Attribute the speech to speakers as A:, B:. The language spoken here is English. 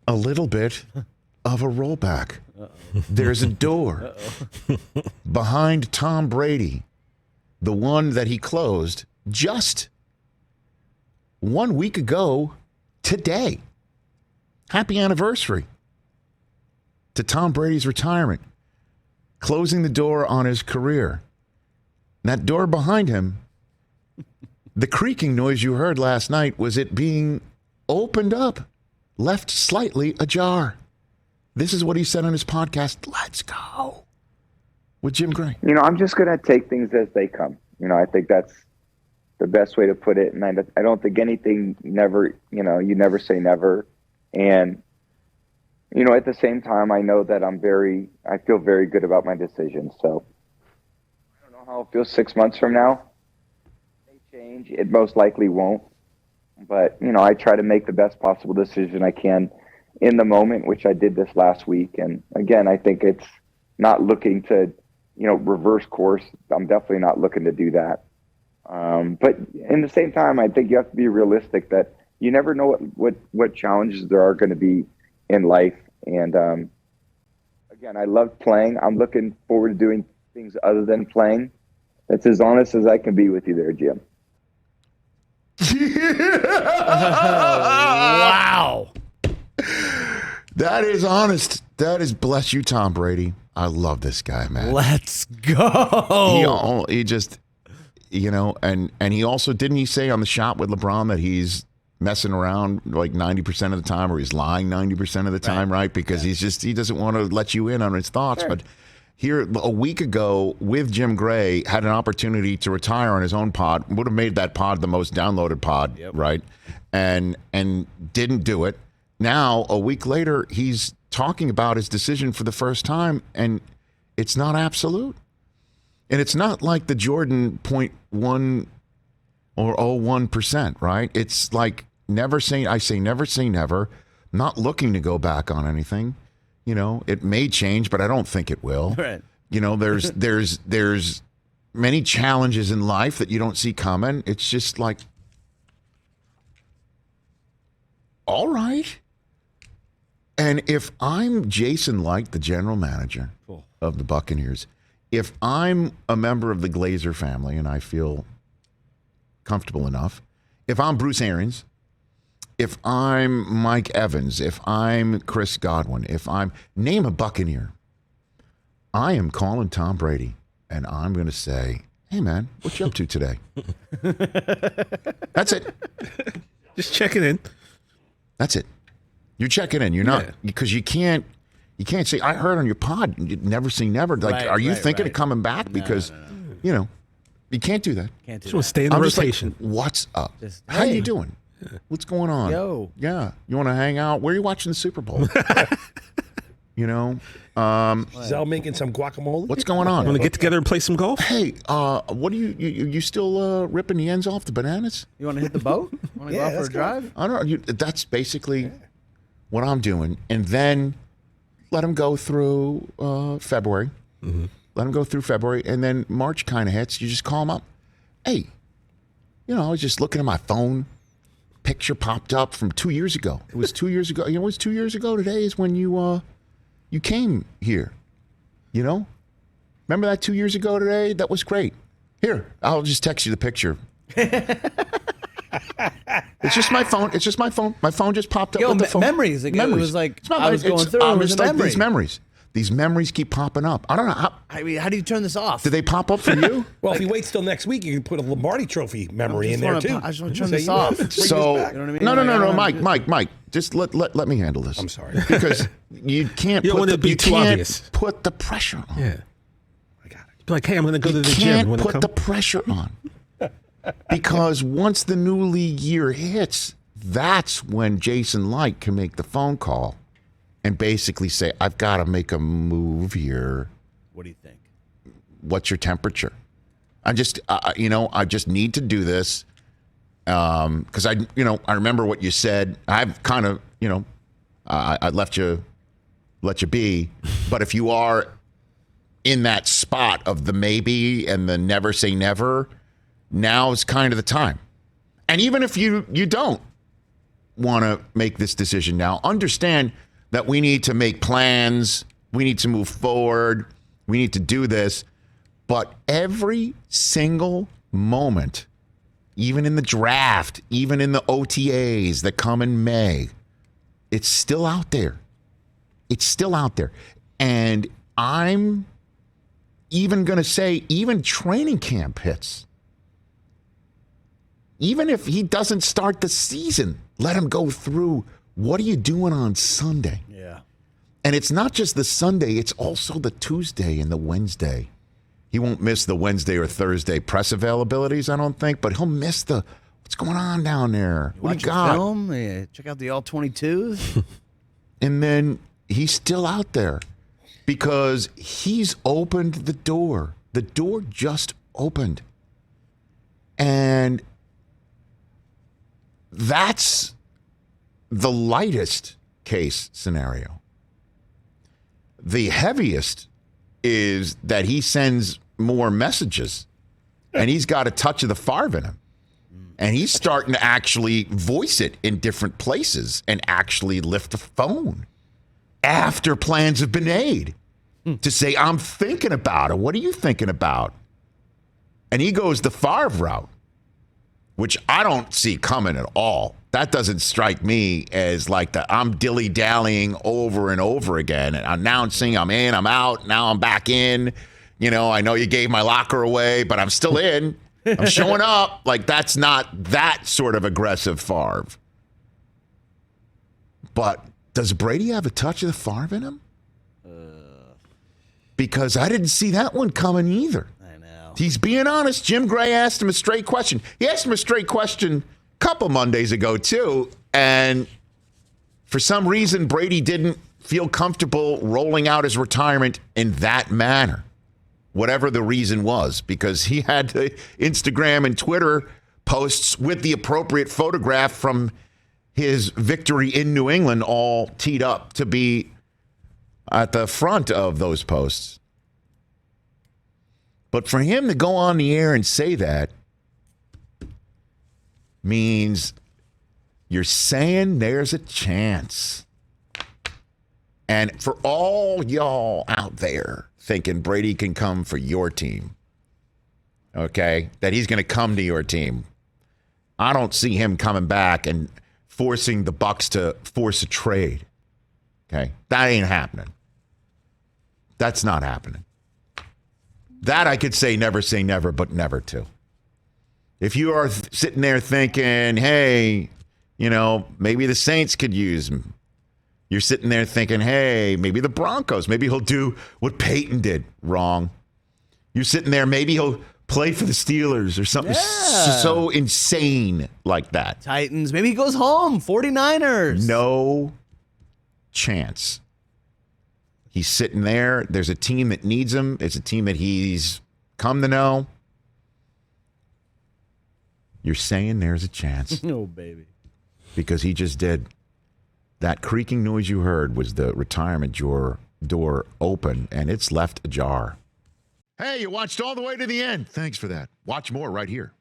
A: a little bit of a rollback. There's a door behind Tom Brady, the one that he closed just 1 week ago today. Happy anniversary to Tom Brady's retirement, closing the door on his career. That door behind him, the creaking noise you heard last night was it being opened up, left slightly ajar. This is what he said on his podcast, Let's Go, with Jim Gray.
B: I'm just going to take things as they come. I think that's the best way to put it. And I don't think anything never, you never say never. And, at the same time, I know that I feel very good about my decision. So I don't know how it feels 6 months from now. It may change. It most likely won't. But, I try to make the best possible decision I can in the moment, which I did this last week. And again, I think it's not looking to, reverse course. I'm definitely not looking to do that. But in the same time, I think you have to be realistic that you never know what challenges there are going to be in life. And again, I love playing. I'm looking forward to doing things other than playing. That's as honest as I can be with you there, Jim.
C: Wow.
A: That is honest. That is, bless you, Tom Brady. I love this guy, man.
C: Let's go.
A: He just, and he also, didn't he say on the shot with LeBron that he's messing around like 90% of the time, or he's lying 90% of the time, right? Because he doesn't want to let you in on his thoughts.
B: Sure.
A: But here, a week ago, with Jim Gray, had an opportunity to retire on his own pod, would have made that pod the most downloaded pod, right? And didn't do it. Now, a week later, he's talking about his decision for the first time, and it's not absolute. And it's not like the Jordan 0.1 or 0.1%, right? It's like never say never, not looking to go back on anything. It may change, but I don't think it will.
C: Right.
A: There's many challenges in life that you don't see coming. It's just like, all right. And if I'm Jason Licht, the general manager of the Buccaneers, if I'm a member of the Glazer family and I feel comfortable enough, if I'm Bruce Arians, if I'm Mike Evans, if I'm Chris Godwin, name a Buccaneer, I am calling Tom Brady and I'm going to say, hey, man, what you up to today? That's it.
D: Just checking in.
A: That's it. You're checking in. You're not, because you can't say, I heard on your pod, you'd never say never. Like, are you thinking of coming back? Because, you can't do that.
C: Can't do
D: Just
C: that.
D: want to stay in the rotation.
A: Like, what's up? How you doing? What's going on?
C: Yo.
A: Yeah. You want to hang out? Where are you watching the Super Bowl?
E: Zell making some guacamole?
A: What's going on?
D: Want to get together and play some golf?
A: Hey, what are you still ripping the ends off the bananas?
C: You want to hit the boat? Want to go out for a drive?
A: I don't know. That's basically what I'm doing. And then let them go through February. Mm-hmm. Let them go through February. And then March kind of hits. You just call them up. Hey, I was just looking at my phone. Picture popped up from 2 years ago. It was 2 years ago. It was 2 years ago today is when you came here. Remember that 2 years ago today? That was great. Here, I'll just text you the picture. It's just my phone. My phone just popped up with the phone.
C: Memories. It was like I was going through. It was
A: like these memories. These memories keep popping up. I don't know how.
C: I mean, how do you turn this off?
A: Do they pop up for you?
E: Well, if he waits till next week, you can put a Lombardi Trophy memory in there too.
C: I just want to turn this off.
A: So,
C: you know what I mean?
A: No, Mike. Just let me handle this.
E: I'm sorry.
A: Because you can't
D: You don't want it to be too obvious.
A: Put the pressure on.
D: Yeah.
E: I got it.
D: Be like, hey, I'm going to go to the
A: You
D: gym.
A: can't put the pressure on. Because once the new league year hits, that's when Jason Licht can make the phone call and basically say, I've got to make a move here.
C: What do you think?
A: What's your temperature? I just need to do this because I remember what you said. I've kind of, I let you be. But if you are in that spot of the maybe and the never say never, now is kind of the time. And even if you don't, want to make this decision now. Understand that we need to make plans. We need to move forward. We need to do this. But every single moment, even in the draft, even in the OTAs that come in May, it's still out there. It's still out there. And I'm even going to say, even training camp hits. Even if he doesn't start the season, let him go through. What are you doing on Sunday?
C: Yeah.
A: And it's not just the Sunday, it's also the Tuesday and the Wednesday. He won't miss the Wednesday or Thursday press availabilities, I don't think, but he'll miss the what's going on down there. What
C: Watch
A: do you
C: a
A: got?
C: film. Yeah, check out the all 22s.
A: And then he's still out there because he's opened the door. The door just opened. And that's the lightest case scenario. The heaviest is that he sends more messages and he's got a touch of the Favre in him. And he's starting to actually voice it in different places and actually lift the phone after plans have been made to say, I'm thinking about it. What are you thinking about? And he goes the Favre route, which I don't see coming at all. That doesn't strike me as like I'm dilly-dallying over and over again and announcing I'm in, I'm out, now I'm back in. You know, I know you gave my locker away, but I'm still in. I'm showing up. Like, that's not that sort of aggressive Favre. But does Brady have a touch of the Favre in him? Because I didn't see that one coming either.
C: I know.
A: He's being honest. Jim Gray asked him a straight question. He asked him a straight question a couple Mondays ago, too. And for some reason, Brady didn't feel comfortable rolling out his retirement in that manner. Whatever the reason was, because he had the Instagram and Twitter posts with the appropriate photograph from his victory in New England all teed up to be at the front of those posts. But for him to go on the air and say that means you're saying there's a chance. And for all y'all out there thinking Brady can come for your team, okay, that he's going to come to your team, I don't see him coming back and forcing the Bucs to force a trade. Okay, that ain't happening. That's not happening. That I could say never, but never too. If you are sitting there thinking, hey, you know, maybe the Saints could use him. You're sitting there thinking, hey, maybe the Broncos, maybe he'll do what Peyton did. Wrong. You're sitting there, maybe he'll play for the Steelers or something so insane like that.
C: Titans. Maybe he goes home. 49ers.
A: No chance. He's sitting there. There's a team that needs him. It's a team that he's come to know. You're saying there's a chance.
C: Oh, baby.
A: Because he just did. That creaking noise you heard was the retirement door open, and it's left ajar. Hey, you watched all the way to the end. Thanks for that. Watch more right here.